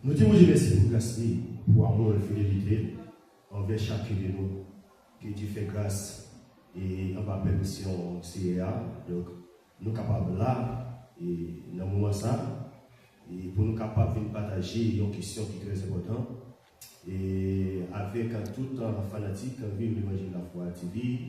Nous disons Dieu merci pour grâce, pour amour et fidélité envers chacun de nous. Que Dieu fait grâce et en bas permission CEA. Donc, nous sommes capables là, et dans le moment ça, et pour nous capables de partager une question qui est très importante. Et avec tout fanatique en vivre l'évangile de la foi TV,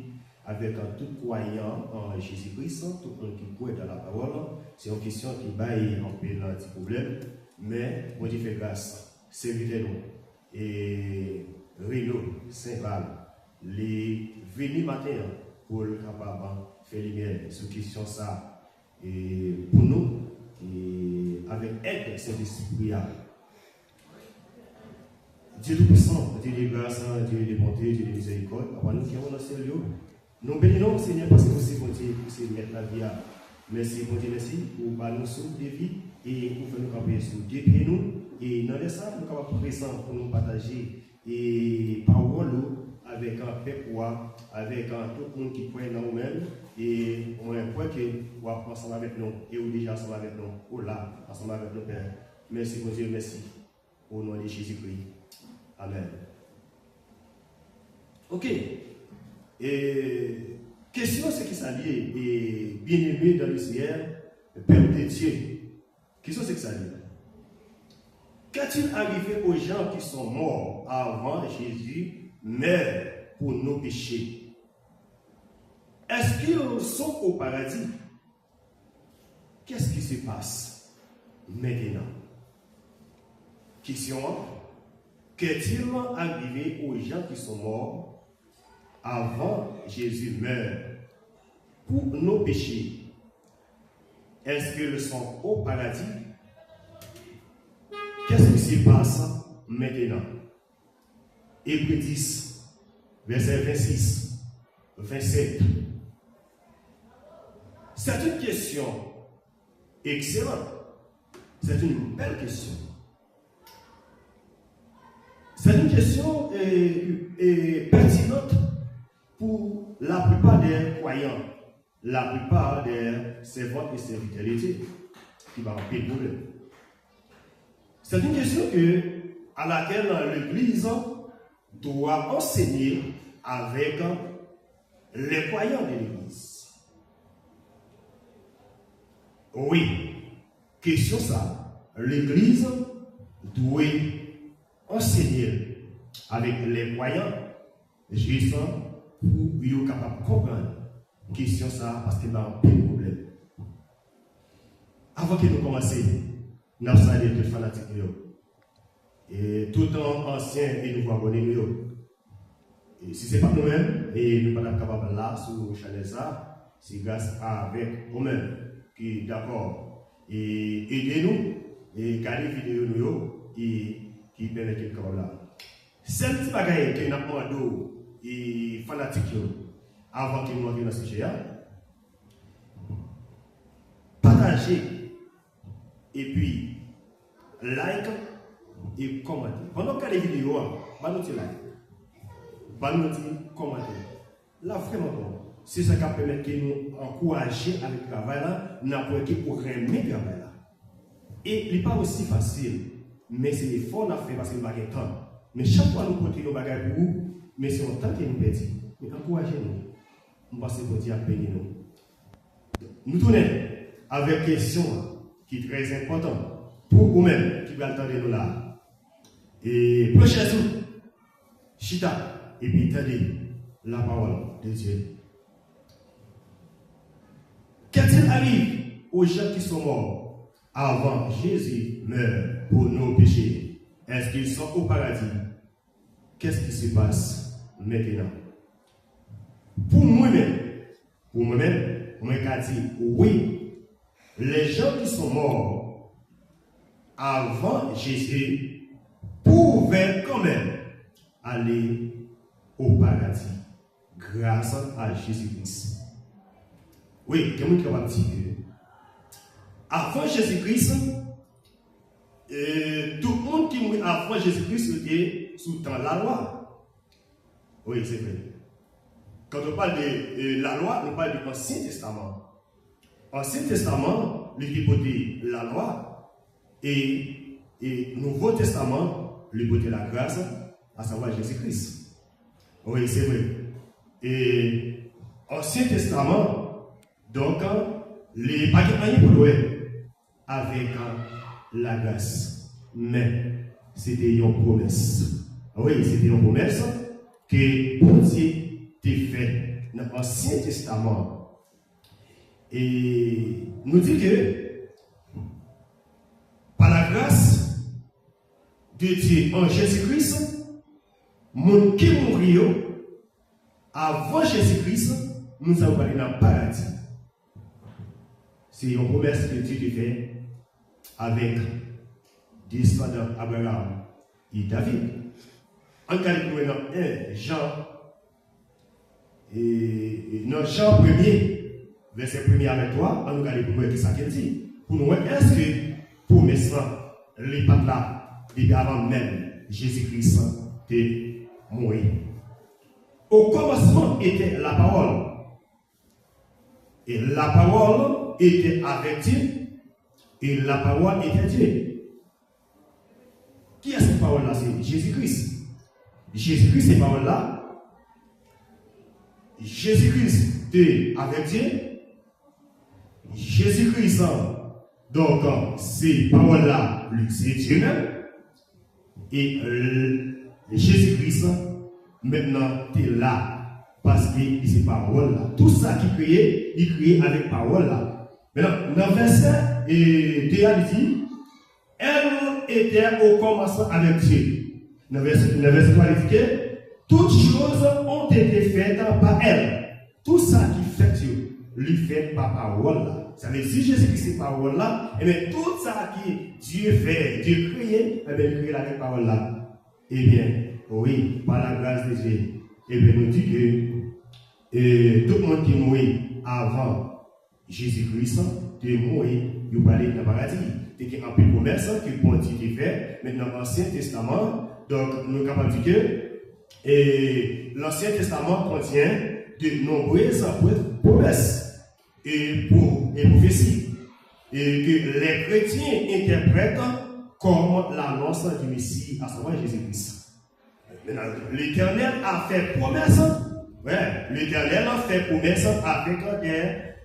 avec tout croyant en Jésus-Christ, tout le monde qui croit dans la parole, c'est une question qui baille un peu un petit problème, mais bon Dieu fait grâce, servitez-nous. Et Rino, Saint-Val, les venus matin pour le capable faire lumière sur question ça, et pour nous, et avec aide de Saint-Esprit. Dieu tout-puissant, Dieu de grâce, Dieu de bonté, Dieu de miséricorde, après nous qui avons dans le ciel, nous bénissons Seigneur parce que vous c'est bon Dieu pour mettre la vie. Merci bon Dieu, merci pour nous sauver des vies et pour faire nous camper sur Dieu et nous. Et dans les ça, nous sommes capables présents pour nous partager et parole avec un peuple, avec tout le monde qui croit dans nous-mêmes. Et on croit que vous êtes ensemble avec nous et vous déjà ensemble avec nous, ou là, ensemble avec nos pères. Merci bon Dieu, merci. Au nom de Jésus-Christ. Amen. Ok. Et question c'est qui s'allie et bien-aimé dans le ciel, le Père de Dieu. Question c'est qui s'allie. Qu'est-il arrivé aux gens qui sont morts avant Jésus meurt pour nos péchés? Est-ce qu'ils sont au paradis? Qu'est-ce qui se passe maintenant? Question. Qu'est-il arrivé aux gens qui sont morts avant Jésus meurt pour nos péchés? Est-ce qu'ils sont au paradis? Qu'est-ce qui se passe maintenant? Hébreux 10, verset 26, 27. C'est une question excellente. C'est une belle question. C'est une question pertinente pour la plupart des croyants, la plupart des servantes et serviteurs qui va en payer le problème. C'est une question à laquelle l'Église doit enseigner avec les croyants de l'Église. Oui, question ça. L'Église doit enseigner avec les croyants, juste pour être capable de comprendre la question ça parce qu'il y a un petit problème. Avant que nous commencions, nous avons salué tous les fanatiques et tout en ancien et nouveau abonnés. Et si ce n'est pas nous-mêmes, et nous ne sommes pas capables là sur le channel ça, c'est grâce à avec nous-mêmes qui d'accord et aidez-nous et garder les vidéos nous qui permet de comme là. C'est un petit bagage que nous avons demandé et fanatiques avant que nous entrions dans ce sujet. Partagez et puis like et commenter. Pendant que les vidéos, nous like, nous commenter. Là vraiment bon. C'est ça qui permet de nous encourager avec le travail là, nous avons pour remettre le travail là. Et il n'est pas aussi facile. Mais c'est l'effort qu'on a fait parce qu'il n'y a pas de temps. Mais chaque fois nous portons nos bagages pour vous, mais c'est un temps que nous perdons. Mais encouragez-nous. Nous passons pour Dieu à bénir nous. Nous tournons avec une question qui est très importante pour vous-même qui va attendre nous là. Et prochain jour, chita, et puis attendez la parole de Dieu. Qu'est-il arrivé aux gens qui sont morts avant Jésus meurt pour nos péchés? Est-ce qu'ils sont au paradis? Qu'est-ce qui se passe maintenant? Pour moi-même, moi je dis oui, les gens qui sont morts avant Jésus pouvaient quand même aller au paradis grâce à Jésus-Christ. Oui, quelqu'un qui va dire que avant Jésus-Christ, tout le monde qui mourit avant Jésus-Christ était sous la loi. Oui, c'est vrai. Quand on parle de la loi, on parle de l'Ancien Testament. L'Ancien Testament, l'équipe de la loi, et et Nouveau Testament, le côté de la grâce, à savoir Jésus-Christ. Oui, c'est vrai. Et Ancien Testament, donc, les paquets pour louer avec la grâce. Mais c'était une promesse. Oui, c'était une promesse que Dieu t'a fait dans l'Ancien Testament. Et nous dit que par la grâce de Dieu en Jésus-Christ, mon qui mourit avant Jésus-Christ, nous allons aller dans le paradis. C'est une promesse que Dieu t'a fait avec descendants Abraham et David. En calculant dans 1 Jean, et dans Jean 1er, verset 1er avec toi, on nous regarde pour voir ça qu'il dit. Pour nous, est-ce que pour mes sangs, les pattes là, depuis avant même Jésus-Christ est mort. Au commencement était la parole. Et la parole était avec Dieu. Et la parole était Dieu. Qui est cette parole-là? C'est Jésus-Christ. Jésus-Christ, cette parole-là. Jésus-Christ était avec Dieu. Jésus-Christ, donc, ces paroles-là, c'est Dieu même. Et Jésus-Christ, maintenant, tu es là. Parce que ces paroles-là, tout ça qui criait, il criait avec paroles-là. Maintenant, dans le verset, et Théa dit, elle était au commencement avec Dieu. Dans le verset 3, il dit que toutes choses ont été faites par elle. Tout ça qui fait Dieu, lui fait par parole là. Ça veut dire, si Jésus-Christ c'est parole là, et bien tout ça qui Dieu fait, Dieu crée, et bien il crée avec parole là. Eh bien, oui, par la grâce de Dieu, et bien nous dit que tout le monde qui est mort avant Jésus-Christ, est mort, il va aller dans le paradis. C'est qu'il y a un peu de promesse que bon Dieu fait. Maintenant, l'Ancien Testament, donc nous sommes capables de dire que l'Ancien Testament contient de nombreuses promesses et prophéties et que les chrétiens interprètent comme l'annonce du Messie, à savoir Jésus-Christ. Maintenant, l'Éternel a fait promesse. Ouais, l'Éternel a fait promesse avec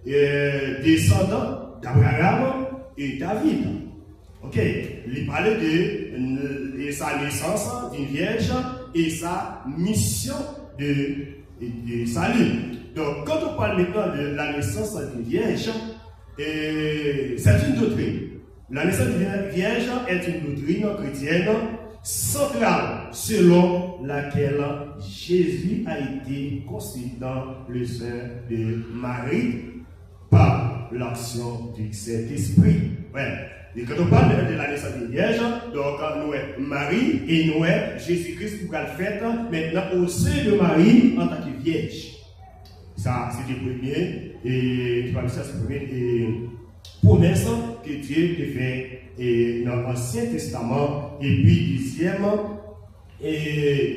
des descendants d'Abraham et David. Ok, il parlait de sa naissance d'une vierge et sa mission de salut. Donc, quand on parle maintenant de la naissance d'une vierge, c'est une doctrine. La naissance d'une vierge est une doctrine chrétienne centrale selon laquelle Jésus a été conçu dans le sein de Marie par l'action du Saint-Esprit. Ouais. Et quand on parle de la naissance d'une vierge, donc nous sommes Marie et nous sommes Jésus-Christ pour le fait maintenant au sein de Marie en tant que vierge. Ça, c'est le premier, et ça, c'est le premier promesse que Dieu te fait dans l'Ancien Testament. Et puis,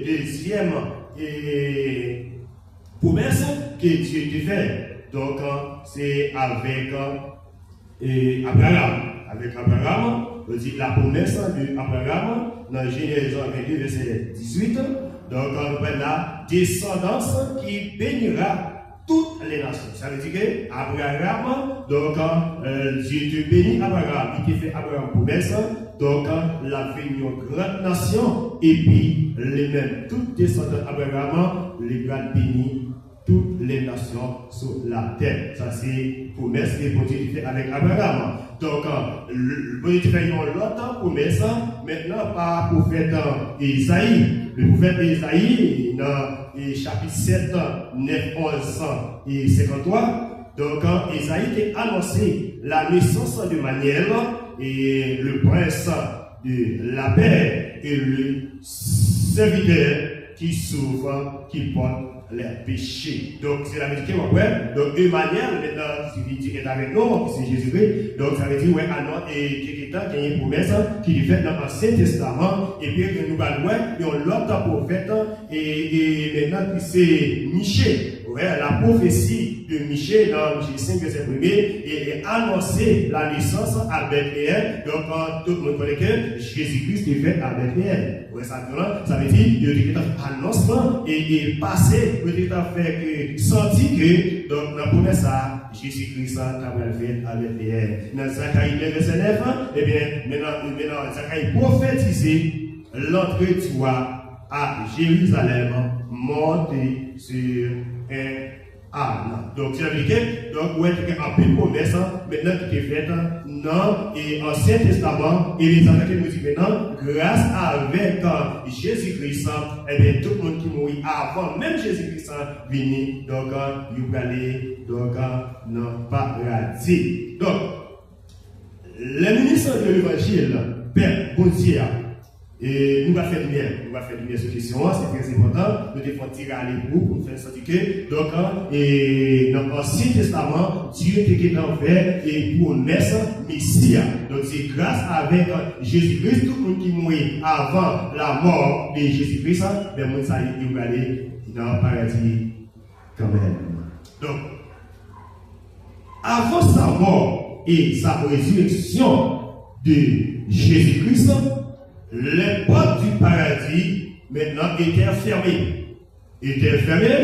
deuxième promesse que Dieu te fait. Donc, c'est avec Abraham. Avec Abraham, on dit la promesse d'Abraham dans Genèse 22, verset 18. Donc, on voit la descendance qui bénira toutes les nations. Ça veut dire que Abraham, donc Dieu te bénit Abraham, il te fait Abraham promesse, donc la vie une grande nation, et puis les mêmes, toutes descendants d'Abraham, les grands bénis toutes les nations sur la terre. Ça c'est promesse que Dieu fait avec Abraham. Donc, Dieu fait une autre promesse, maintenant par le prophète Isaïe. Le prophète Isaïe, dans chapitre 7, 9, 11 et 53, donc Isaïe a annoncé la naissance de Manuel et le prince de la paix et le serviteur qui souffre, qui porte les péchés. Donc, c'est la médicée, ouais. Donc, Emmanuel, maintenant, qui est avec nous, c'est Jésus-Christ. Donc, ça veut dire, ouais, et quelqu'un qui a une promesse qui est faite dans l'Ancien Testament, et puis, nous allons, ouais, et on l'autre prophète, et maintenant, c'est Michée. Ouais, la prophétie de Michée dans Michée 5, verset 1er, et annoncer la naissance à Bethléem. Donc, tout le monde connaît que Jésus-Christ est fait à Bethléem. Ouais, ça veut dire, il y a un annoncement et passé, il a fait senti que, donc, dans la promesse, Jésus-Christ a fait à Bethléem. Dans Zacharie 9, verset 9, eh bien, maintenant, Zacharie prophétisé l'entrée du roi à Jérusalem, monté sur un âne. Donc, c'est indiqué, donc, ouais, il y a un peu de promesse, maintenant, qui est faite dans l'Ancien Testament, et les attaques nous disent maintenant, grâce avec Jésus-Christ, eh bien, tout le monde qui mourit avant, même Jésus-Christ, venu, donc, il va aller, donc, dans le paradis. Donc, le ministre de l'Évangile, Père Bondier, et nous allons faire lumière sur cette question, c'est très important. Nous devons tirer à l'époux pour faire sentir que, donc, et dans l'Ancien Testament, Dieu était en fait et pour naître Messie. Donc, c'est grâce avec Jésus-Christ, tout le monde qui mourit avant la mort de Jésus-Christ, le monde ça il va aller dans le paradis quand même. Donc, avant sa mort et sa résurrection de Jésus-Christ, les portes du paradis maintenant étaient fermées.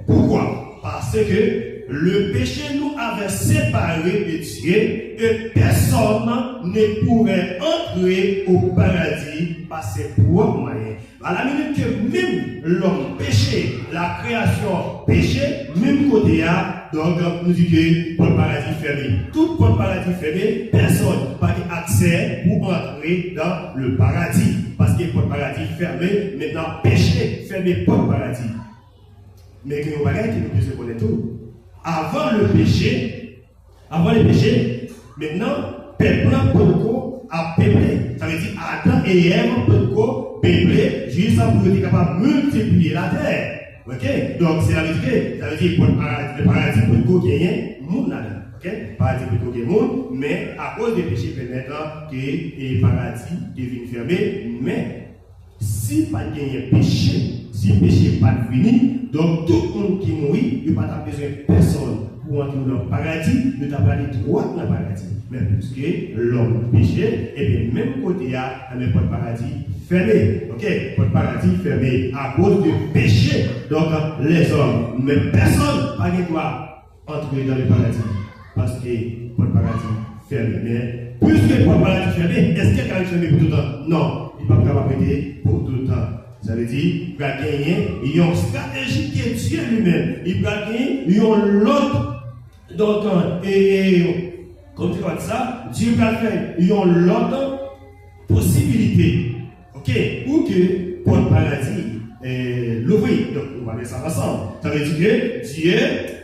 Pourquoi? Parce que le péché nous avait séparés de Dieu et personne ne pourrait entrer au paradis par ses propres moyens. À la minute que même l'homme péché, la création péché, même côté là, donc nous dit que pour le paradis fermé. Tout pour le paradis fermé, personne n'a pas accès pour entrer dans le paradis. Parce que pour le paradis fermé, maintenant péché fermé pour le paradis. Mais que nous regardons que nous devons connaître tout. Avant le péché, maintenant, peuple a peuplé. Ça veut dire Adam et Ève peuvent peupler jusqu'à pour être capable de multiplier la terre. Ok? Donc, c'est la vérité. Ça veut dire que le paradis peut gagner monde là-dedans. Ok? Le paradis peut gagner monde, mais à cause des péchés, peut-être que le paradis devient fermé. Mais si pas gagner péché, si le péché n'est pas fini, donc tout le monde qui mourit, il n'y a pas besoin de personne pour entrer dans le paradis, ne t'a pas les droits dans le paradis. Mais puisque l'homme péché, et bien même côté là, il n'y a pas de paradis fermé. Ok? Pas de paradis fermé à cause du péché. Donc les hommes, mais personne n'a le droit d'entrer dans le paradis. Parce que pas de paradis fermé. Mais puisque pas de paradis fermé, est-ce qu'il y a paradis fermé pour tout le temps? Non, il n'est pas capable de prêter pour tout le temps. Ça veut dire qu'il va gagner une stratégie qui est Dieu lui-même. Il va gagner une l'autre. Donc, comme tu vois ça, Dieu va faire une l'autre possibilité. Ok? Ou que pour le paradis, l'ouvrir. Donc, on va mettre ça ensemble. Ça veut dire que Dieu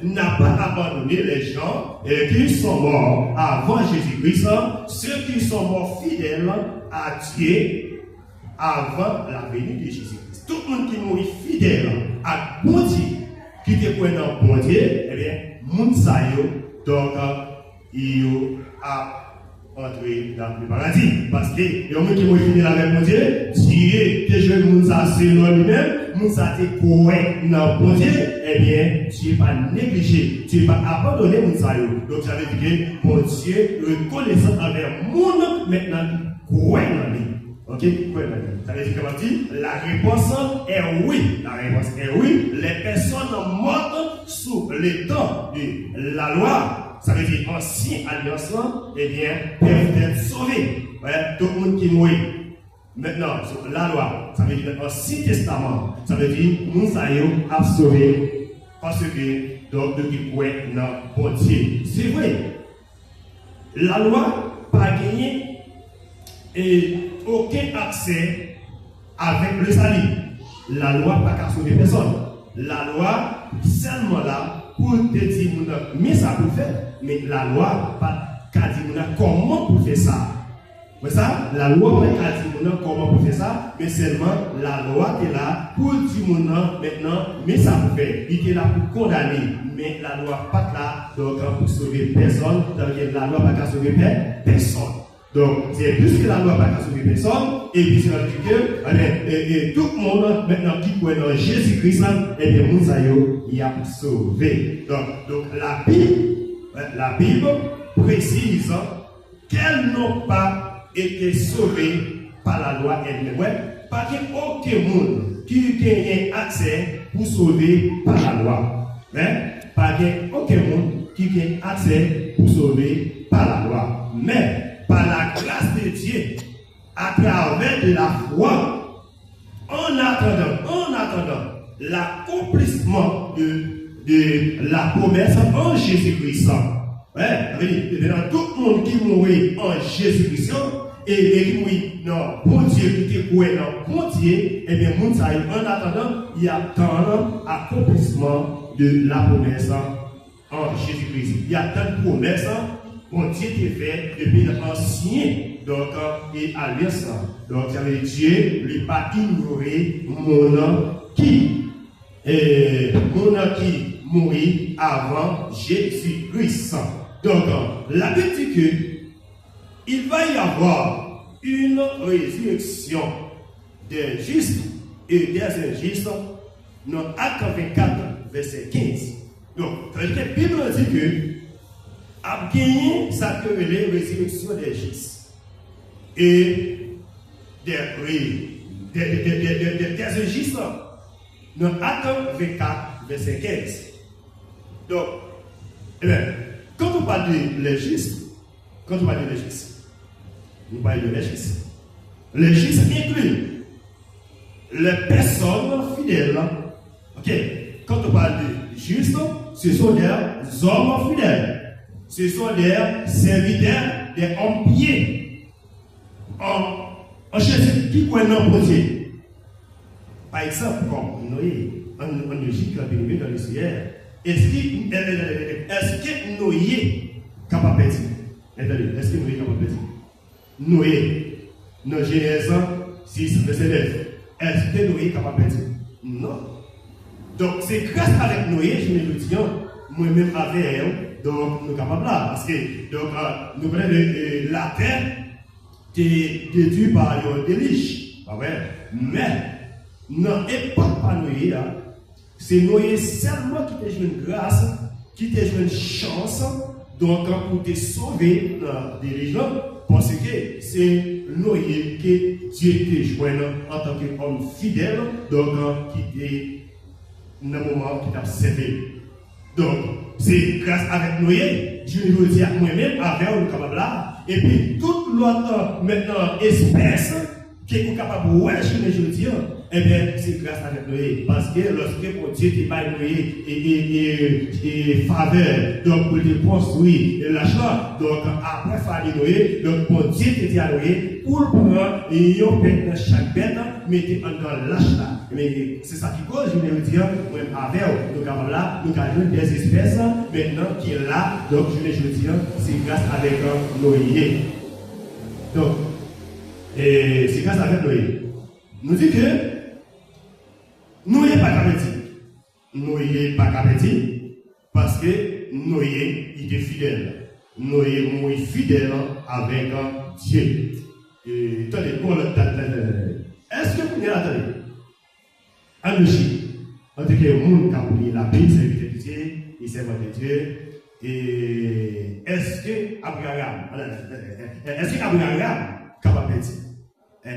n'a pas abandonné les gens qui sont morts avant Jésus-Christ, ceux qui sont morts fidèles à Dieu avant la venue de Jésus-Christ. Tout le monde qui mourit fidèle à bon Dieu, qui te prend dans bon Dieu, eh bien, moun sa yo, donc, il a entré dans le paradis. Parce que, les gens qui mourit fidèle avec bon Dieu, Dieu te jeune moun sa selon lui-même, moun sa te correct dans bon Dieu, eh bien, tu n'es pas négligé, tu n'es pas abandonné moun sa yo. Donc, ça veut dire que bon Dieu reconnaissant envers moun, maintenant, correct dans lui. Ok? Ça veut dire que la réponse est oui. La réponse est oui. Les personnes mortes sous les temps de la loi, ça veut dire ancienne alliance, eh bien, peuvent être sauvées. Ouais, tout le monde qui mourit. Maintenant, sur la loi, ça veut dire l'Ancien Testament, ça veut dire nous sommes absorbés parce que donc de qui croient dans bon Dieu. C'est vrai. La loi pas gagné et aucun accès avec le salut. La loi pas qu'à sauver personne. La loi seulement là pour te dire mais ça peut faire. Mais la loi pas qu'à dire comment pour faire ça. Mais ça, la loi pas qu'à dire comment pour faire ça, mais seulement la loi est là pour dire maintenant mais ça peut faire. Il est là pour condamner, mais la loi pas là donc pour sauver personne. Donc la loi pas qu'à sauver personne. Donc, c'est plus que la loi n'a pas sauvé personne, et puis c'est notre que tout le monde, maintenant, qui croit dans Jésus-Christ, et bien, nous, il a sauvé. Donc, la Bible précise qu'elles n'ont pas été sauvées par la loi elle-même. Ouais, pas aucun monde qui a accès pour sauver par la loi. Mais, pas aucun monde qui a accès pour sauver par la loi. Mais, par la grâce de Dieu, à travers de la foi, en attendant l'accomplissement de la promesse en Jésus-Christ. Ouais, dans tout le monde qui mourit en Jésus-Christ, et qui mourit dans bon Dieu, qui est coué dans bon Dieu, et bien, en attendant, il y a tant l'accomplissement de la promesse en Jésus-Christ. Il y a tant de promesses. Bon Dieu qui fait depuis l'ancien, donc, et alliance. Donc, ça veut dire Dieu, lui pas ignoré mon qui mourit avant Jésus-Christ. Donc, la Bible dit que il va y avoir une résurrection des justes et des injustes dans Actes 24, verset 15. Donc, la Bible dit que a gagné sa résurrection des justes et des injustes dans Actes 24, verset 15. Donc, eh bien, quand on parle de les justes, nous parlons de les justes. Les justes incluent les personnes fidèles. Ok, quand on parle de justes, ce sont des hommes fidèles. Ce sont des serviteurs, des hommes pieds. En Jésus, qui connaît notre Dieu? Par exemple, comme Noé, en Égypte, dans le ciel, est-ce que Noé est capable de dire? Est-ce que Noé est capable de dire? Noé, dans Genèse 6, verset 9, est-ce que Noé est capable de dire? Non. Donc, c'est grâce avec Noé, je me dis, moi-même avec elle, donc nous sommes capables là. Parce que donc, nous connaissons la terre qui est détruite par un déluge. Mais, non, et pas Noé, c'est Noé seulement qui t'a joué une grâce, qui t'a joué une chance, donc pour te sauver dans des régions, parce que c'est Noé que Dieu t'a joué en tant qu'homme fidèle, donc qui est dans le moment qui t'a servi. Donc, c'est grâce avec Noé, Dieu nous dit à moi-même, avec nous capable là, et puis toute l'autre maintenant espèce qui est capable de ouais, je dis, eh bien, c'est grâce avec Noé. Parce que lorsque Dieu te parle Noé et faveur, donc pour te construire l'achat, donc après faire Noé, donc pour Dieu te dit à Noé, pour le prendre, et on peut dans chaque bête, mettez dans l'achat. Mais c'est ça qui cause, je vais vous dire, même avec nous avons là, nous avons des espèces maintenant qui est là, donc je vais vous dire, c'est grâce avec Noé. Donc, c'est grâce avec Noé. Nous dit que Noé n'est pas capable. Noé n'est pas capable parce que Noé était fidèle. Noé est fidèle avec Dieu. Attendez, est-ce que vous attendez? En logique, en tout cas, le monde qui a oublié la Bible, c'est de Dieu, il sert de Dieu. Et est-ce que Abraham capable de dire?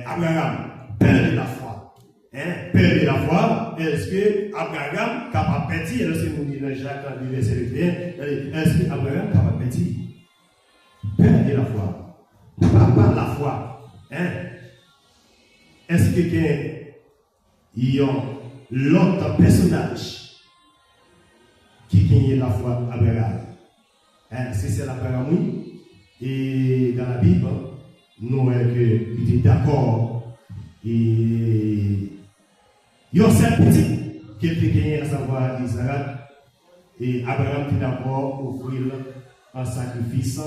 Abraham, père de la foi. Père de la foi, est-ce que Abraham capable de dire? Lorsque nous disons dans Jacques, dans le verset 21, est-ce que Abraham capable de dire? Père de la foi. Papa de la foi. Est-ce que il y a l'autre personnage qui gagne la foi Abraham? C'est l'Abraham, et dans la Bible, nous qu'il était d'accord. Et il y a un seul petit qui était gagné à savoir Israël. Et Abraham était d'accord offrir un sacrifice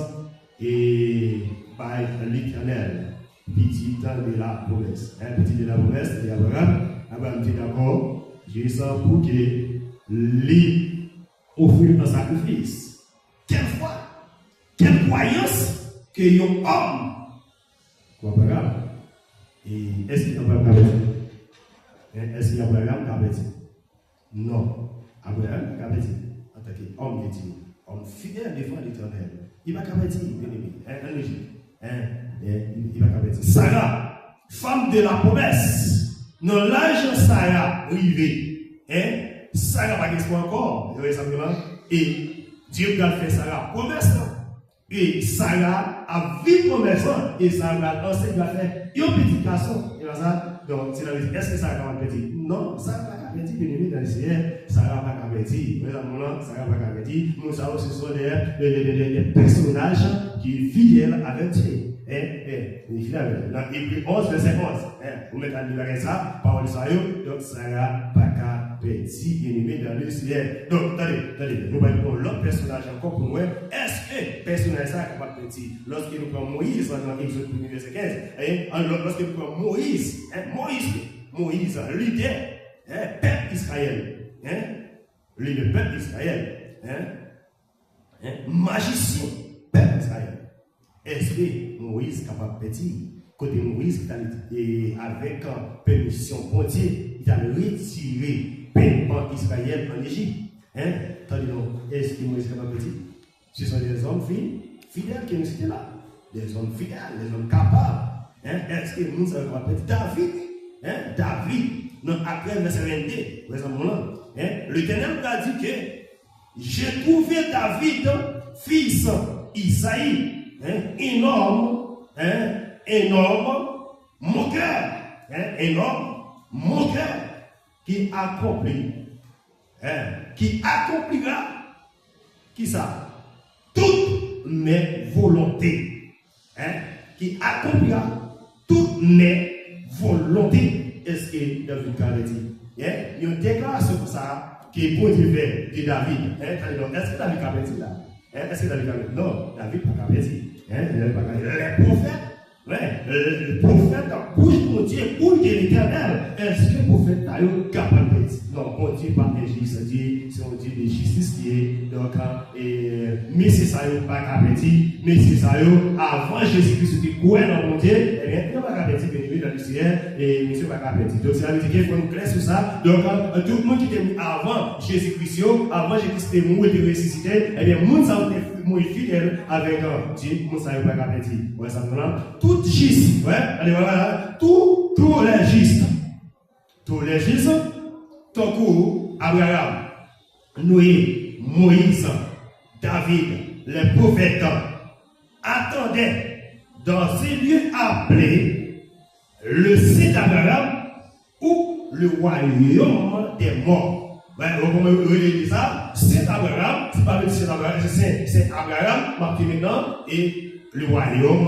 et par l'Éternel, petit de la promesse. Petit de la promesse, et Abraham était d'accord, j'ai ça pour qu'il lui offre un sacrifice. Quelle foi, quelle croyance que un homme Abraham. Et est-ce qu'Abraham a dit? Est-ce qu'Abraham a dit? Non. Abraham a dit, en tant qu'homme de Dieu, homme fidèle devant l'Éternel, il va pas dire, bien aimé, il va pas dire. Sarah, femme de la promesse, dans l'âge Sarah arrivé, Sarah n'a pas d'espoir encore, et Dieu a fait Sarah promesse. Et Sarah a vu promesse, et Sarah a lancé, il a fait un petit garçon. Donc, c'est la vie. Est-ce que Sarah va dire? Non, Sarah va pas dire, bien aimé dans le Seigneur, Sarah va pas dire. Sarah va pas dire. Nous savons ce sont des personnages qui fidèles avec Dieu. Dans Hébreux 11, verset 11. Vous mettez à libérer ça, parole de Sarah. Donc, Sarah va pas dire, bien aimé dans le Seigneur. Donc, attendez, nous allons l'autre personnage encore pour moi. Est-ce que le personnage ça va pas dire? Lorsque nous prenons Moïse dans Exode 1, verset 15, lorsque nous prenons Moïse, Moïse, leader, peuple Israël, le peuple Israël, magicien, peuple Israël. Est-ce que Moïse est capable de dire, côté Moïse, avec permission bon Dieu, il a retiré peuple Israël en Égypte? Attendez donc, est-ce que Moïse est capable de dire? Ce sont des hommes fidèles qui nous étaient là, des hommes fidèles, des hommes capables. Est-ce que nous sommes capables de dire David, dans Acte verset 22, l'Éternel a dit que j'ai trouvé David, fils Isaïe, énorme, moqueur, qui accomplira, qui ça? Toutes mes volontés, qui accomplira toutes mes volontés. Est-ce que David a dit? Il y a une déclaration pour ça qui est pour dire de David. Est-ce que David a dit là? Est-ce que David a dit? Non, David n'a pas dit. Les prophètes bouge pour Dieu, pour l'Éternel. Est-ce que le prophète est capable de dire? Non, on dit pas injuste, c'est on dit de justice qui est. Donc, mais c'est ça, il n'y a pas capable de dire. Mais c'est ça, avant Jésus-Christ qui courait dans mon Dieu, eh bien, il n'y a pas capable de dire, dans le ciel, et monsieur pas capable de dire. Donc, ça veut dire qu'il faut nous clair sur ça. Donc, tout le monde qui était avant Jésus-Christ, avant Jésus-Christ était mort et était ressuscité, eh bien, le monde ça mort fidèle avec Dieu, le monde ça pas capable de dire. Ouais, ça me tout juste, ouais, allez voilà, tous les justes, ton coup, Abraham, Noé, Moïse, David, les prophètes, attendaient dans ces lieux appelés le Saint d'Abraham ou le royaume des morts. Ouais, on peut relire ça, Saint Abraham, c'est pas le Saint Abraham, c'est Saint Abraham, maintenant, et le royaume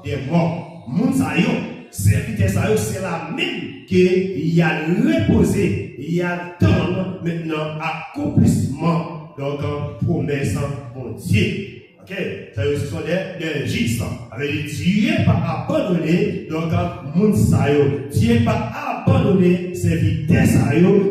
des morts. Mounsayo, c'est la même qu'il y a reposé, il y a tant maintenant accomplissement, donc promesse bon Dieu. Ok, ça ce sont des gistes. Avec Dieu n'est pas abandonné, donc Mounsayo, Dieu n'est pas abandonné, c'est vitesse,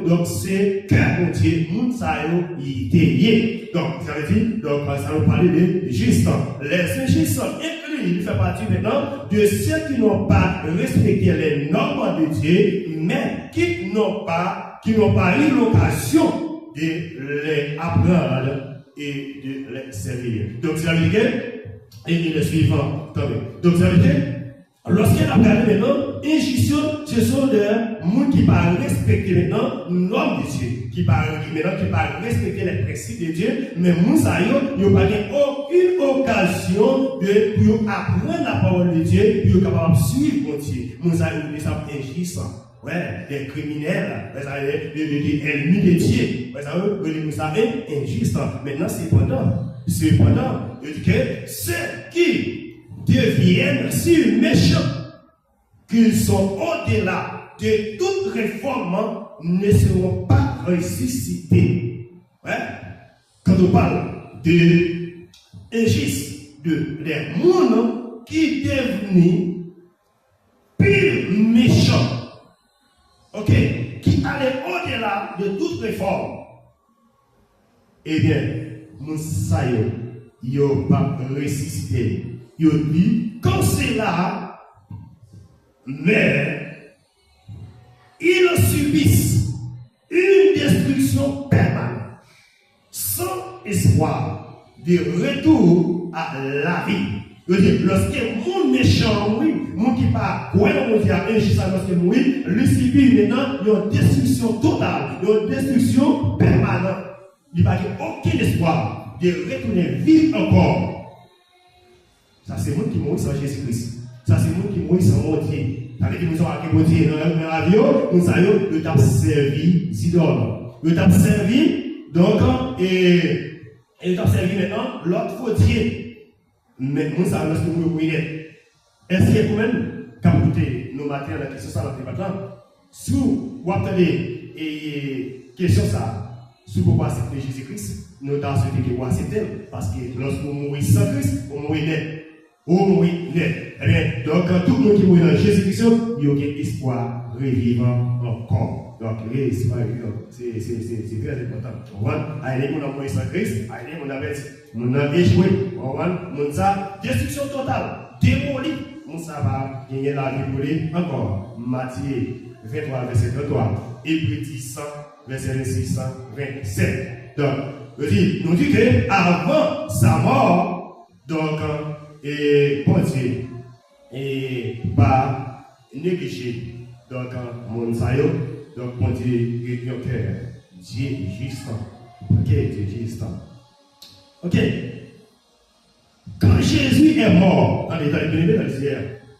donc c'est que mon Dieu, Mounsayo, il est. Donc, ça veut dire, donc ça nous parle de gistes. Les gistes sont inclus, il fait partie maintenant de ceux qui n'ont pas respecté les normes de Dieu, mais qui n'ont pas eu l'occasion de les apprendre et de les servir. Donc, ça veut dire que, et le suivant, attendez. Donc, ça veut dire, lorsqu'il a regardé maintenant, injustice, ce sont des gens qui ne respecter maintenant l'homme de Dieu, qui ne respecter les principes de Dieu, mais Moussa, il n'y a pas aucune occasion pour apprendre la parole de Dieu, pour être capable de suivre mon Dieu. Moussa, il est injuste. Ouais, des criminels, des ennemis de Dieu. Vous savez, injuste. Maintenant, cependant, il dit que ceux qui deviennent si méchants, qu'ils sont au-delà de toute réforme, ne seront pas ressuscités. Ouais. Quand on parle de injuste, des mondes qui deviennent pire méchants, ok, qui allait au-delà de toute réforme, eh bien, Moussa, il n'a pas ressuscité. Il dit, comme c'est là, mais ils subissent une destruction permanente, sans espoir de retour à la vie. Lorsque mon méchant, oui, mon qui pas quoi on dit à injustice, lorsque oui, lui subit maintenant une destruction totale, une destruction permanente. Il n'y a aucun espoir de retourner vivre encore. Ça, c'est moi qui mourit sans Jésus-Christ. Ça, c'est moi qui mourit sans mon Dieu. Ça veut dire que nous avons un Dieu dans l'avion, nous avons le temps servi d'idole. Le temps servi, donc, et le temps servi maintenant, l'autre faut Dieu. Mais nous savons lorsque nous mourir. Est-ce que vous-même, quand vous écoutez nos matins, la question ça, la débat, si vous attendez et question ça, si vous acceptez Jésus-Christ, nous avons souhaité que vous acceptez, parce que lorsque vous mourrez sans Christ, vous mourrez net. Vous mourrez net. Eh bien, donc, tout le monde qui mourit dans Jésus-Christ, il y a un espoir revivre encore. Donc, l'espoir revivre, c'est très important. Allez, on a mouru sans Christ, allez, on a échoué. On a destruction totale, démolie. On va gagner la vie pour lui encore. Matthieu 23, verset 33. Hébreux 10, verset 26, 27. Donc, nous dit qu'avant sa mort, donc, et bon Dieu, et pas négligé. Donc, mon sayo, donc, bon Dieu, il y a un cœur. Dieu juste. Ok, Dieu juste. Ok. Quand Jésus est mort,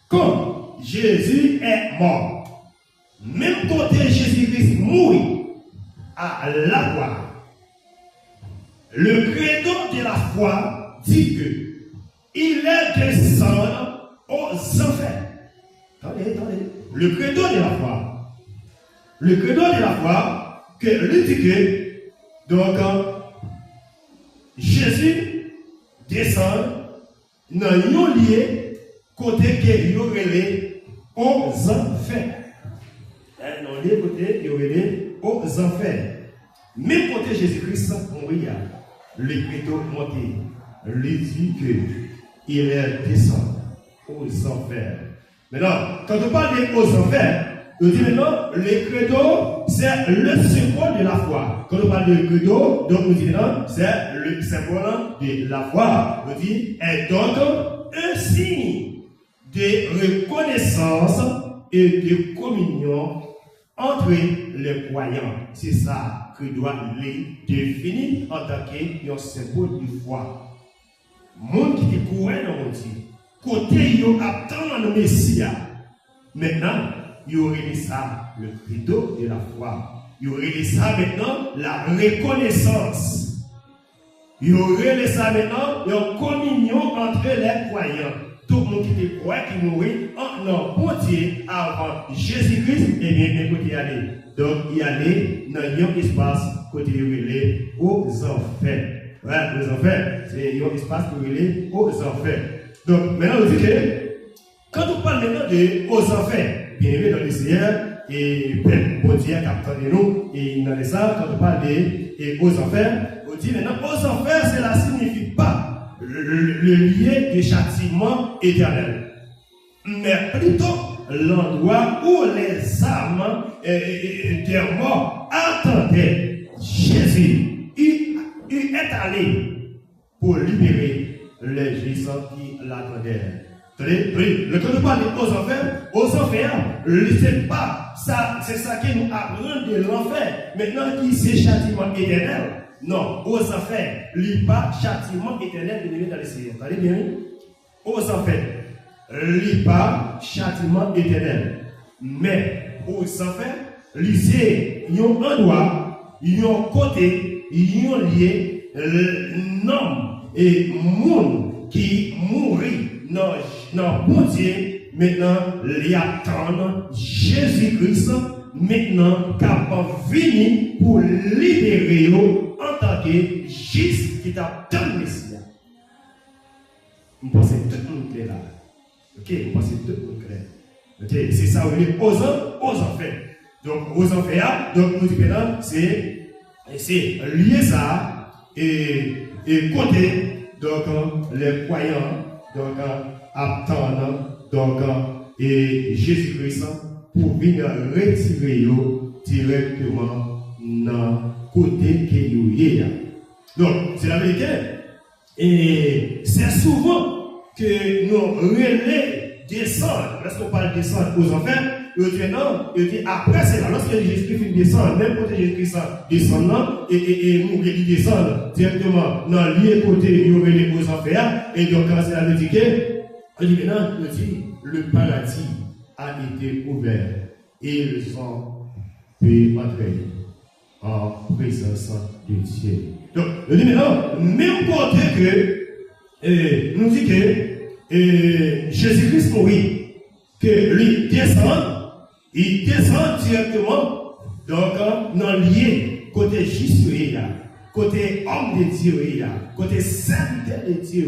quand Jésus est mort, même côté Jésus-Christ mourit à la croix, le credo de la foi dit que il est descendu aux enfers. Attendez. Le credo de la foi. Le credo de la foi, que lui dit que, donc, Jésus descend dans un lieu côté que il aurait aux enfers. Dans le lieu côté il aurait aux enfers. Même côté Jésus-Christ mourit, le credo monté. Lui dit que il est descendu aux enfers. Maintenant, quand on parle aux enfers, on dit maintenant, le credo, c'est le symbole de la foi. Quand on parle de credo, donc on dit maintenant, c'est le symbole de la foi. On dit, est donc un signe de reconnaissance et de communion entre les croyants. C'est ça que doit les définir en tant qu'un symbole de foi. Monde qui est courant dans mon Dieu. Côté, il attend le Messie. Maintenant, il y aurait ça, le credo de la foi. Il y aurait ça maintenant, la reconnaissance. Il y aurait ça maintenant, la communion entre les croyants. Tout le monde qui te croit, qui mourit en bon Dieu avant Jésus-Christ, et bien, écoutez, aller. Donc, il y aller dans un espace côté relais aux enfers. Ouais, aux enfers. C'est un espace relais aux enfers. Donc, maintenant, on dit que, quand on parle maintenant aux enfers, bien aimé dans le Seigneur, et bon Dieu qui attend de nous, et dans les salles, quand on parle aux enfers, on dit maintenant, aux enfers, cela ne signifie pas le lien de châtiment éternel, mais plutôt l'endroit où les âmes des morts attendaient Jésus. Il est allé pour libérer les gisants qui l'attendaient. Le quand on parle aux enfers, c'est pas ça, c'est ça qui nous apprend de l'enfer. Maintenant, qui c'est châtiment éternel? Non, aux enfers, il n'y a pas châtiment éternel de dans les cieux. Vous allez bien? Aux enfers, il n'y a pas châtiment éternel. Mais aux enfers, c'est un endroit, un côté, un lieu, l'homme et monde qui mourit. Non, bon Dieu, maintenant, il attend Jésus-Christ, maintenant, capable de venir pour libérer en tant que juste qui t'a donné le Messie. Je pense que tout le monde est là. Ok, je pense que tout le monde est clair. Ok, c'est ça, on est aux enfers. Donc, aux enfers, donc, nous disons maintenant, c'est lié ça, et côté, donc, les croyants, donc, attendant, donc, et Jésus-Christ pour venir retirer directement dans le côté que nous y a. Donc, c'est la vérité. Et c'est souvent que nous relais descendre. Lorsqu'on parle de descendre aux enfers, il dit non, il dit après c'est là. Lorsque Jésus-Christ descend, même côté Jésus-Christ descend et nous il descend directement dans le côté il relais aux enfers. Et donc, quand c'est la vérité, il dit maintenant, il dit le paradis a été ouvert et le sang peut entrer en présence de Dieu. Donc, il dit maintenant, même côté que nous dit que Jésus-Christ mourit, que lui descend, il descend directement donc dans le lieu côté juste côté homme de Dieu, côté sainteté de Dieu,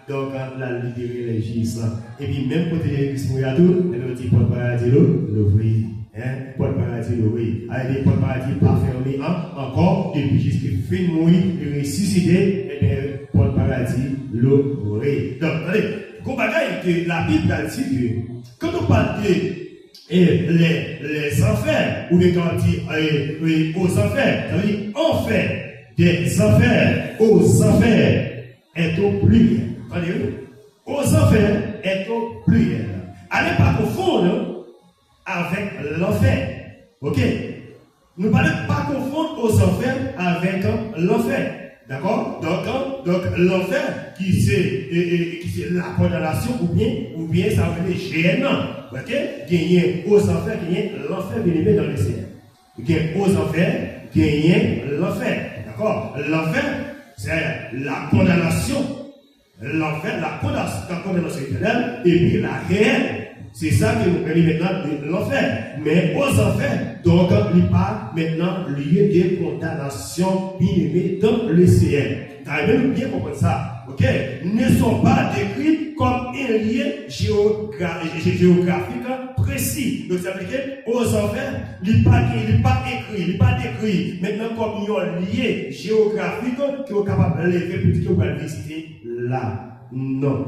donc la libérer les gisants. Et puis même côté Jésus-Christ mourit à tout, et nous dit pour le paradis l'ouvrir. Pour le paradis l'ouvrir. Avec pour le paradis pas fermé encore, depuis Jésus-Christ fin mourir, il ressuscité, et bien pour le paradis l'ouvrir. Donc, allez, qu'on bagaille que la Bible a dit que quand on parle de les enfers, ou bien quand on dit aux enfers, ça veut dire enfer, des enfers, aux enfers, est au pluriel. Aux enfers est au pluriel. Allez pas confondre avec l'enfer. Ok? Ne parlez pas confondre aux enfers avec l'enfer. D'accord? Donc l'enfer qui c'est la condamnation ou bien ça veut dire gênant. Ok? Gagner aux enfers, gagner l'enfer bien dans le ciel. Gagner aux enfers, gagner l'enfer. D'accord? L'enfer, c'est la condamnation. L'enfer, la condamnation éternelle, et puis la réelle. C'est ça que nous prenons maintenant de l'enfer. Mais aux enfers, donc, il n'y a pas maintenant lieu de condamnation bien-aimée dans le ciel. Vous bien comprendre ça. Ok? Ne sont pas décrits comme un lien géographique précis. Donc, ça veut dire aux enfers, il n'est pas décrit. Maintenant, comme il y a un lien géographique qui est capable de lever pour qu'on va visiter là. Non.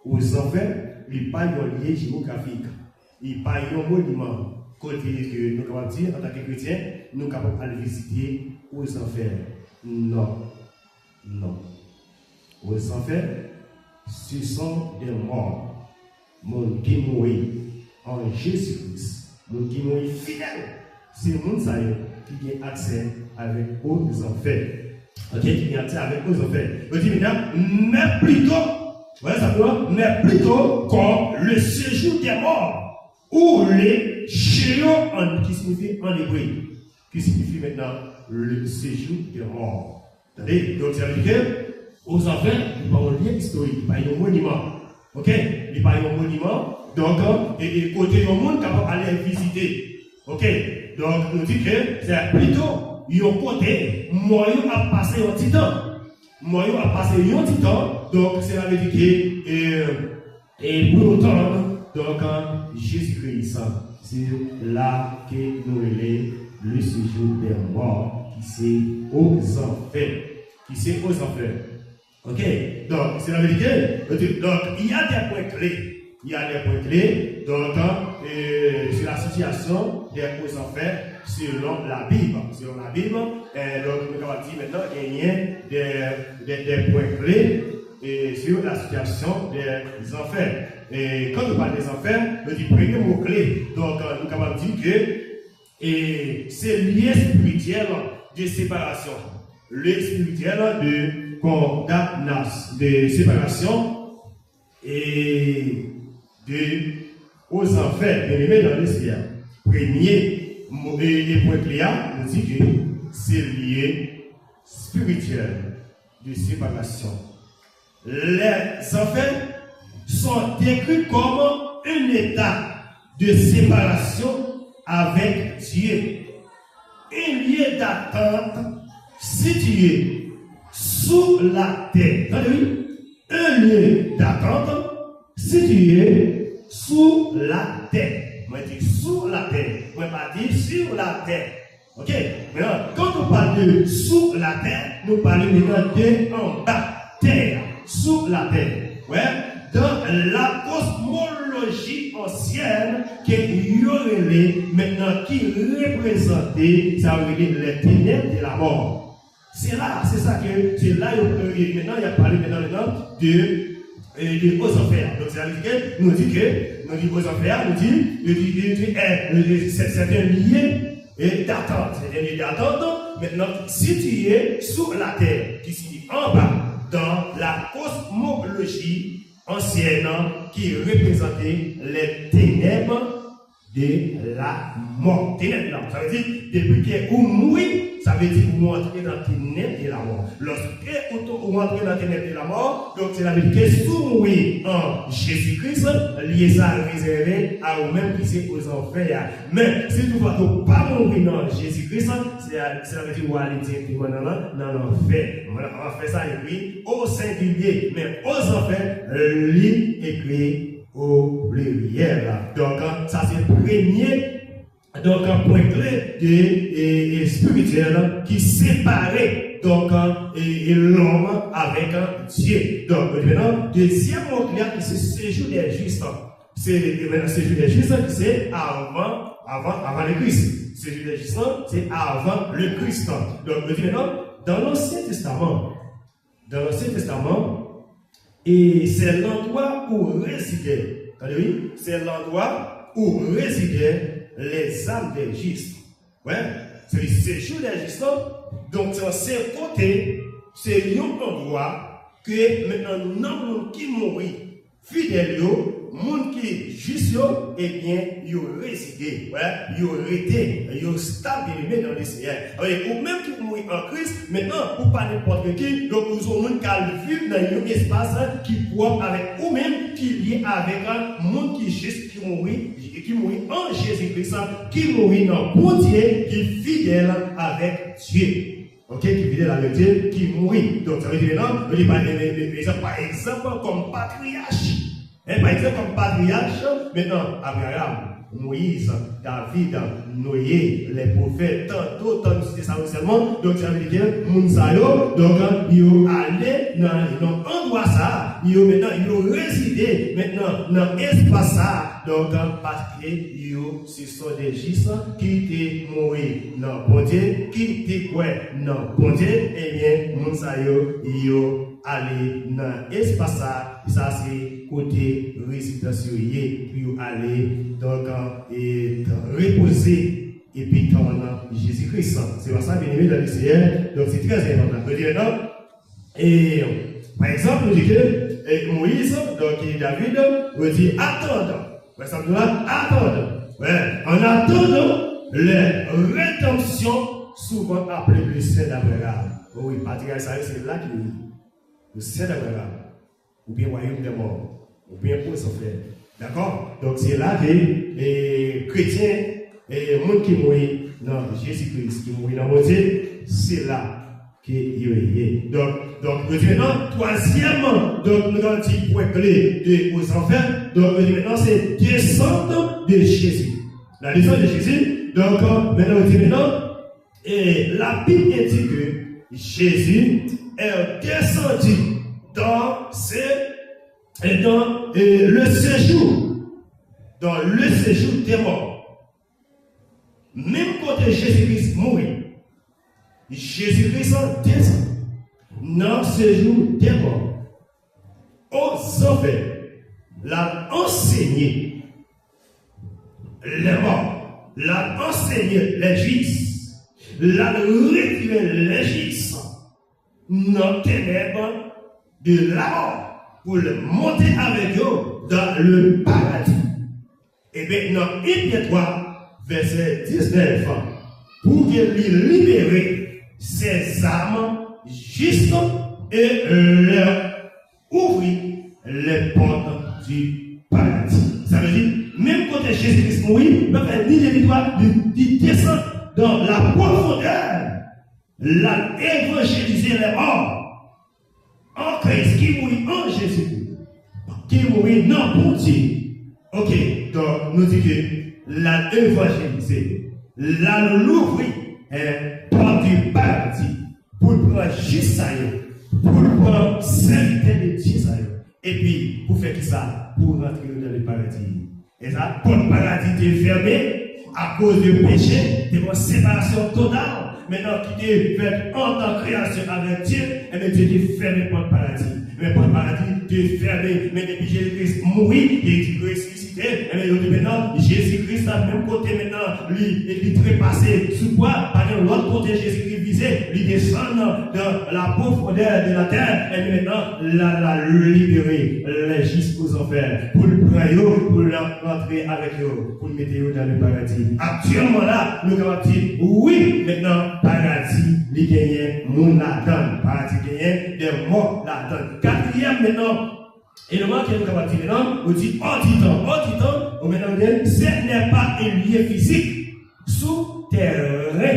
Aux enfers, il n'y a pas un lien géographique. Il n'y a pas un monument. Côté que nous pouvons dire, en tant que chrétiens, nous sommes capables de visiter aux enfers. Non. Non. Aux enfers, ce sont des morts. Mon qui mourit en Jésus-Christ. Mon qui mourit fidèle. C'est le monde qui a accès avec aux enfers. Ok, qui a accès avec aux enfers. Je dis maintenant, mais plutôt comme le séjour des morts. Ou les Sheol, qui signifie en hébreu. Qui signifie maintenant le séjour des morts. Attendez, donc ça veut dire aux enfants, il n'y a pas un lien historique, il n'y a pas un monument. Ok? Il n'y a pas un monument. Donc, et côté du monde capable d'aller visiter. Ok? Donc, nous dit que c'est plutôt un côté, moyen à passer un petit temps. Moyen à passer un petit temps. Donc, c'est la vérité que, et pour autant, donc, Jésus-Christ, c'est là que nous relève le séjour des morts, qui c'est aux enfers. Qui c'est aux enfers. Ok? Donc, c'est la vérité. Donc, il y a des points clés. Il y a des points clés. Donc, sur la situation des aux enfers, selon la Bible. Selon la Bible. Donc, nous allons dire maintenant qu'il y a des points clés sur la situation des enfers. Et quand nous parlons des enfers, nous disons premier mot-clé. Donc, nous allons dire que c'est lié spirituel de séparation. Le spirituel de condamnation, de séparation et aux enfers, de les mettre dans le ciel. Premier point clé, nous dit que c'est lié spirituel de séparation. Les enfers sont décrits comme un état de séparation avec Dieu. Un lieu d'attente situé sous la terre. Un lieu d'attente situé sous la terre. Moi, je dis sous la terre. Moi, je dis sur la terre. Ok? Maintenant, quand on parle de sous la terre, nous parlons maintenant de en bas terre. sous la terre. Ouais, dans la cosmologie ancienne, qui y aurait maintenant qui représentait, ça veut dire les ténèbres de la mort. C'est là, c'est ça que, c'est là, maintenant il y a parlé maintenant de aux enfers. Donc c'est la que nous dit aux enfers, nous dit, c'est un lieu d'attente. C'est un lieu d'attente. Maintenant, situé sous la terre, qui signifie en bas, dans la cosmologie ancienne, qui représentait les ténèbres de la mort. Ténèbres de la mort. Ça veut dire, depuis que vous mourrez, ça veut dire que vous entrez dans les ténèbres de la mort. Lorsque vous entrez dans les ténèbres de la mort, donc c'est la veut dire que si vous mourrez en Jésus-Christ, lié ça réservé à vous-même qui c'est aux enfers. Mais si vous ne pas mourir dans Jésus-Christ, ça veut dire que vous allez directement dans l'enfer. On va faire ça écrit au singulier, mais aux enfers, lui écrit au pluriel. Donc, ça c'est le premier. Donc, un point clé de spirituel qui séparait donc l'homme avec Dieu. Donc, maintenant, deuxième mot clair, c'est séjour des justes. C'est le séjour des justes, c'est avant le Christ. Séjour des justes, c'est avant le Christ. Donc, maintenant, dans l'Ancien Testament, et c'est l'endroit où résidaient, c'est l'endroit où résidaient les âmes des justes. Ouais, c'est le séjour des justes. Donc, c'est côté, c'est un endroit que maintenant, nous qui mourit, fidèles, monde qui est juste, eh bien, ils résident, ouais, ils été, ils stabilisés dans le Seigneur. Ou même qui mourit en Christ, maintenant, ou pas n'importe qui, donc nous avons qu'à vivre dans un espace qui pourra avec ou même qui est lié avec un monde qui est juste, qui mourit en Jésus-Christ, qui mourit dans bon Dieu, qui est fidèle avec Dieu. Ok, qui est fidèle avec Dieu, qui mourit. Donc, ça veut dire maintenant, par exemple, comme patriarche. Par exemple, comme patriarche, maintenant, Abraham, Moïse, David, Noé, les prophètes, tant c'est ça seulement. Donc, ça veut dire que Mounsayo, donc, ils ont allé dans l'endroit ça, ils ont maintenant, ils ont résidé maintenant dans l'espace ça. Donc, parce que ce sont des justes qui étaient morts dans bon Dieu, qui étaient quoi dans bon Dieu, eh bien, Mounsayo, ils ont allé dans l'espace ça c'est côté résidence, puis aller donc reposer et puis dans Jésus-Christ. C'est pour ça, bien aimé dans le Seigneur, donc c'est très important. Non? Et par exemple, nous dit que Moïse, donc David, nous dit attendre. Par exemple, attendre. Ouais. En attendant les rédemptions, souvent appelées le Saint d'Abraham. Oui, patriarche, c'est là qu'il est. Le Saint d'Abraham, ou bien royaume des morts, ou bien pour son frère. D'accord? Donc c'est là que les chrétiens et les gens qui mourent dans Jésus-Christ, qui mourent dans mon Dieu, c'est là qu'il y est. Donc maintenant, troisièmement, donc nous avons dit point clé aux enfers, donc maintenant c'est descendre de Jésus. La descente de Jésus, donc maintenant on dit maintenant, et la Bible dit que Jésus est descendu dans le séjour des morts. Même quand Jésus-Christ mourit, Jésus-Christ descend dans le séjour des morts. Aux enfers, l'a enseigné les morts, l'a enseigné les justes, l'a retiré les justes dans les ténèbres de la mort pour le monter avec eux dans le paradis. Et bien, dans Hébreux 3, verset 19, pour qu'il libère ses âmes justes et leur ouvrir les portes du paradis. Ça veut dire, même quand Jésus-Christ mourit, il fait ni de victoire, il descend dans la profondeur, la évangéliser les morts. En Christ, qui mourit en Jésus, qui mourit dans bon Dieu. Ok, donc nous dit que la évangéliser, la l'ouvrir, porte du paradis, pour prendre juste ça, pour prendre serviteur de Dieu. Et puis, pour faire ça, pour rentrer dans le paradis. Et ça, pour le paradis est fermé à cause du péché, de une séparation totale. Maintenant, qui est fait en tant que création avec Dieu, et bien Dieu est fermé pour le paradis. Mais pour le paradis, Dieu est fermé. Mais depuis Jésus-Christ mourit, il est ressuscité. Et bien maintenant, Jésus-Christ a même côté maintenant, lui, il est trépassé. Sous quoi? Par l'autre côté, Jésus-Christ visé, il descend dans la profondeur de la terre. Et bien maintenant, la libérer, les jusqu'aux enfers. Pour le prendre, pour rentrer avec eux, pour le mettre dans le paradis. Actuellement là, nous avons dit, oui, maintenant, paradis, il gagne mon là-dedans. Paradis gagne des morts là-dedans. Quatrième maintenant, et le moment que nous avons dit maintenant, on dit auditant, on maintenant dit, ce n'est pas un lieu physique, sous terrain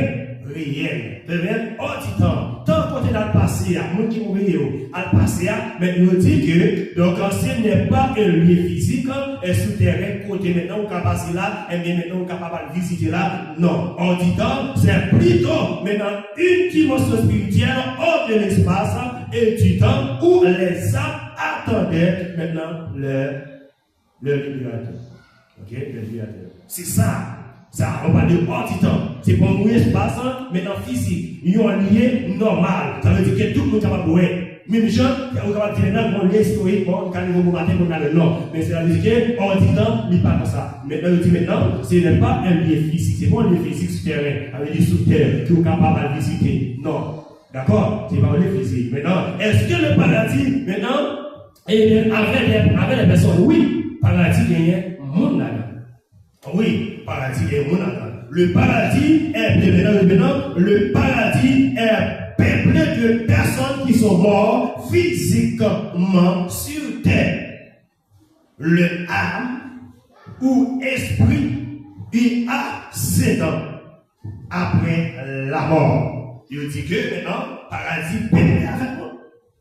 réel. C'est-à-dire, auditant, tant qu'on est dans le passé, mon qui mourit à le passé, mais nous dit que, donc, ce n'est pas un lieu physique, et sous terrain, côté maintenant, on peut passer là, et bien maintenant, on est capable de visiter là. Non, auditant, c'est plutôt maintenant une dimension spirituelle hors de l'espace et du temps où les âmes attendaient maintenant le libérateur. Ok, le libérateur. C'est ça. Ça, on parle de hors du temps. C'est pour un espace maintenant physique. Ils ont un lien normal. Ça veut dire que tout le monde est capable de voir. Même gens, on est capable de dire non, on est historique, on est au matin, on a le nom. Mais c'est à dire que hors du temps, il n'est pas comme ça. Maintenant, on dit maintenant, ce n'est pas un lien physique. C'est pas un lien physique souterrain. Ça veut dire sous terre, qui est capable de visiter. Non. D'accord? C'est pas un lien physique. Maintenant, est-ce que le paradis, maintenant, avec les personnes, oui, paradis gagne mon là. Oui, paradis est mon là. Le paradis est maintenant, le paradis est peuplé de personnes qui sont mortes physiquement sur terre. Le âme ou esprit il a 7 ans après la mort. Il dit que maintenant, paradis peuplé avec moi.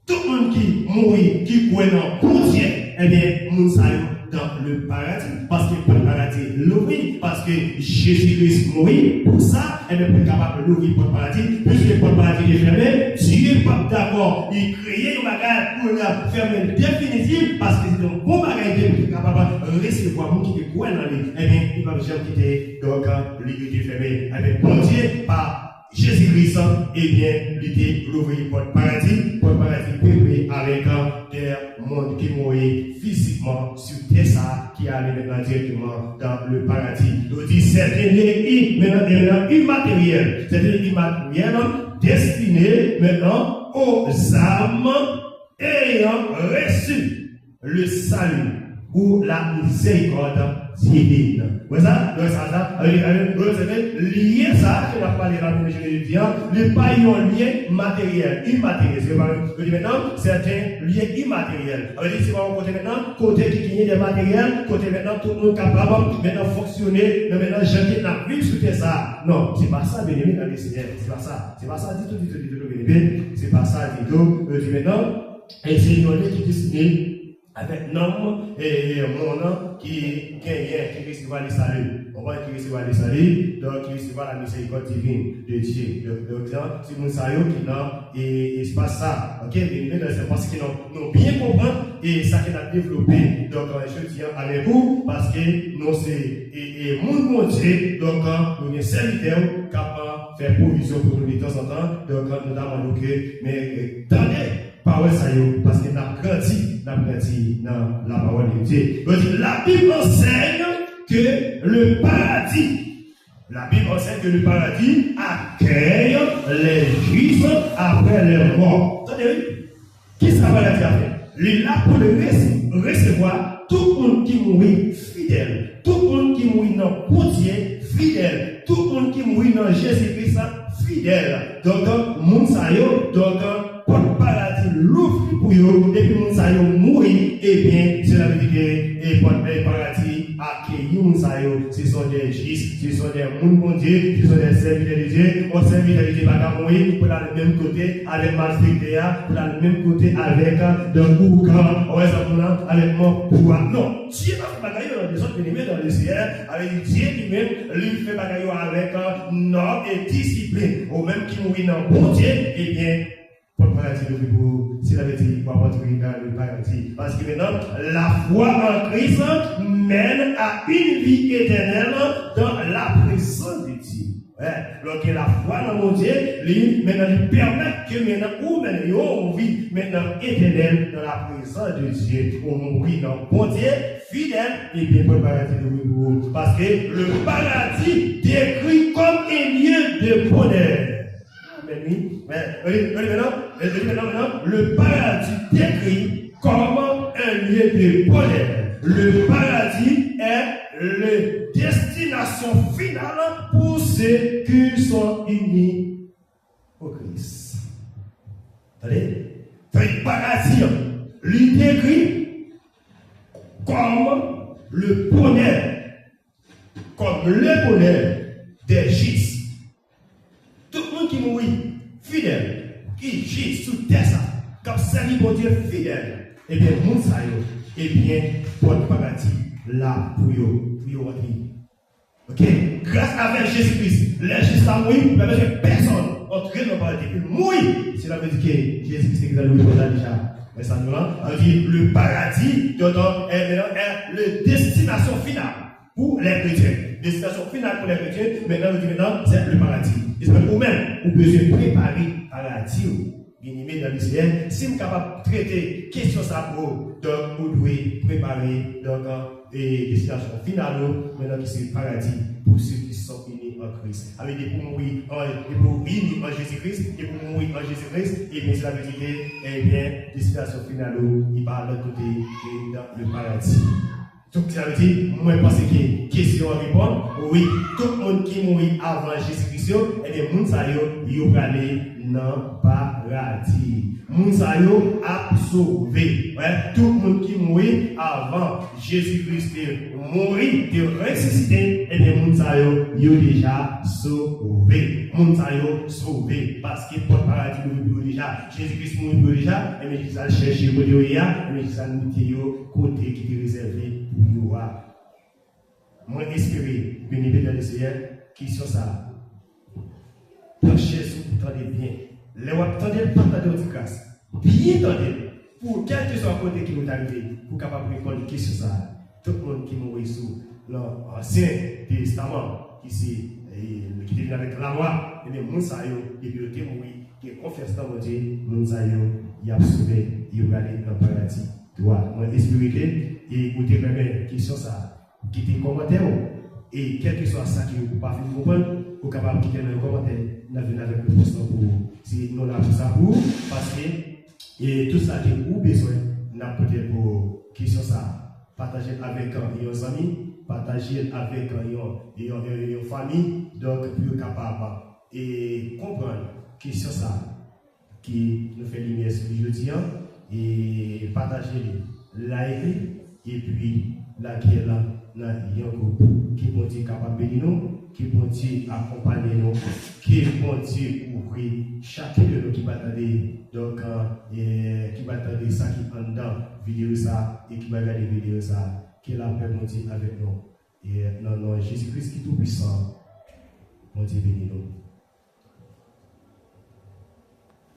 Tout le monde qui mourit, qui croit dans Dieu, eh bien, nous sommes dans le paradis. Parce que le paradis l'ouvrit, parce que Jésus-Christ mourit pour ça, et bien, pour être capable de l'ouvrir pour le paradis, puisque le paradis est fermé, Dieu n'est pas d'accord. Il crée un bagage pour la fermer définitive, parce que c'est un bon bagage pour être capable de recevoir mon qui est croit dans lui. Eh bien, il va jamais quitter, donc, l'unité fermée. Eh bien, pour Dieu, par Jésus-Christ, eh bien, l'idée l'ouvrir pour le paradis peuplé avec des mondes qui mourraient physiquement sur terre, ça, qui allait maintenant directement dans le paradis. Il dit, c'est maintenant immatériel. C'est immatériel, destiné maintenant aux âmes ayant reçu le salut ou la miséricorde divine. Vous ça? Donc, ça, lié ça, que la parlé dans le Jésus-Christ, n'est pas un lien matériel, immatériel. C'est maintenant, c'est un lien immatériel. C'est pas un côté maintenant, côté qui gagne des matériels, côté maintenant, tout le monde capable, maintenant fonctionner, maintenant, j'ai la vie sur ça. Non, c'est pas ça, bien aimé dans les Seigneurs. C'est pas ça. C'est pas ça, du tout, bien c'est pas ça, du tout. Maintenant, et c'est une lien qui est destiné avec nom et mon nom qui gagne, qui recevra le salut. On va qui recevra le salut, donc qui recevra la miséricorde divine de Dieu. Donc, c'est mon salut qui n'a, et c'est pas ça. Ok, mais c'est parce qu'ils n'ont bien compris et ça qui a développé. Donc, je dis avec vous, parce que nous, c'est, et mon Dieu, donc, nous sommes serviteurs capables de faire provision pour nous de temps en temps. Donc, nous avons dit, mais, attendez, parole ça parce que nous avons grandi dans la parole de Dieu. Donc, la Bible enseigne que le paradis accueille les juifs après leur mort. Qu'est-ce que ça va la dire? Il est là pour le recevoir tout le monde qui mourit fidèle, tout le monde qui mourit dans le Dieu fidèle, tout le monde qui mourit dans Jésus-Christ fidèle. Donc, Mounsayo, donc, pour le paradis l'ouvre pour eux, et puis Mounsayo mourit, et bien, cela veut dire que pour le paradis accueilli Mounsayo, ce sont des justes, ce sont des mondiaux, ce sont des serviteurs de Dieu, on serviteurs de Dieu va mourir, pour aller le même côté avec Maastrichtéa, pour aller le même côté avec le Ougan, avec mon pouvoir. Non, Dieu va faire bagaille dans les autres bénéfices dans le ciel, avec Dieu lui-même, lui fait bagaille avec norme et discipline, au même qui mourit dans le bon Dieu, et bien, pour le paradis de vous, c'est la vérité pour rentrer dans le paradis. Parce que maintenant, la foi en Christ mène à une vie éternelle dans la présence de Dieu. Donc la foi dans mon Dieu, maintenant, lui permet que maintenant, ou maintenant, on vit maintenant éternelle dans la présence de Dieu. On vit dans bon Dieu, fidèle, et bien pour le paradis de vous. Parce que le paradis décrit comme un lieu de bonheur. Maintenant, le paradis décrit comme un lieu de bonheur. Le paradis est la destination finale pour ceux qui sont unis au Christ. Attendez, le paradis, il décrit comme le bonheur, comme le bonheur des justes. Tout le monde qui mourit fidèle, qui gît sous terre, comme servi pour Dieu fidèle, et bien, moun sa yo, et bien, pour le paradis, là, pour yo rentrer. Ok? Grâce à Jésus-Christ, les justes à mourir, mais que personne entre dans le paradis. Il mourit, cela veut dire que Jésus-Christ est dans le paradis déjà. Mais ça nous rend, on dit le paradis, est la destination finale pour les chrétiens. Destination finale pour les chrétiens, maintenant, c'est le paradis. Ou-même, vous pouvez préparer le paradis. Bien-aimé dans le ciel, si vous êtes capable de traiter question ça pour, donc vous devez préparer des destinations finales, maintenant qui c'est le paradis pour ceux qui sont unis en Christ. Avec des pour mourir unis en Jésus-Christ, et pour mourir en Jésus-Christ, et bien cela veut dire que, eh bien, destination finale, il parle de l'autre côté dans le paradis. Donc ça veut dire, moi je pense que question à répondre, oui, tout le monde qui mourit avant Jésus-Christ, et bien, moun sa yo, yo aller dans paradis. Moun sa yo a sauvé. Tout le monde qui mourit avant Jésus-Christ mourir, de ressusciter, et bien, moun sa yo déjà sauvé. Moun sa yo sauvé. Parce que pour le paradis, nous déjà, Jésus-Christ mourit déjà, et bien, il s'est cherché pour Dieu, et bien, il s'est mis côté qui est réservé pour nous. Moi, espérer, béni dans le Seigneur, qui sont ça. Penchez sur pour tendre bien. Les wap tendre, pas tendre de grâce. Bien tendre. Pour quel que soit le côté qui nous est arrivé, pour capable répondre à une question ça. Tout le monde qui mourit sous l'Ancien Testament, qui est avec la loi, et bien, moun sa yo, et puis le témoin, qui confesse dans mon Dieu, moun sa yo, il a sauvé, il a allé dans le paradis. Toi, moi, espérer, et écoutez vraiment, question ça. Quittez les commentaires et quel que soit ça qui vous pas fait comprendre, vous êtes capable de quitter dans les commentaires, nous venons avec le poste pour vous. Si nous avons ça pour vous, parce que et tout ça que vous avez besoin, nous peut-être pour question ça, partager avec vos amis, partager avec vos familles, donc pour capable et comprendre question ça qui nous fait lumière sur le jeudi et partager, liker et puis la qui est là. Il y a un groupe qui vont dire capable de nous, qui vont dire accompagner nous, qui vont dire ouvrir chacun de nous qui va attendre donc qui va attendre ça qui est dans vidéo ça et qui va regarder vidéo ça, qui la paix vont dire avec nous. Et non, Jésus-Christ qui est tout puissant, vont dire béni nous.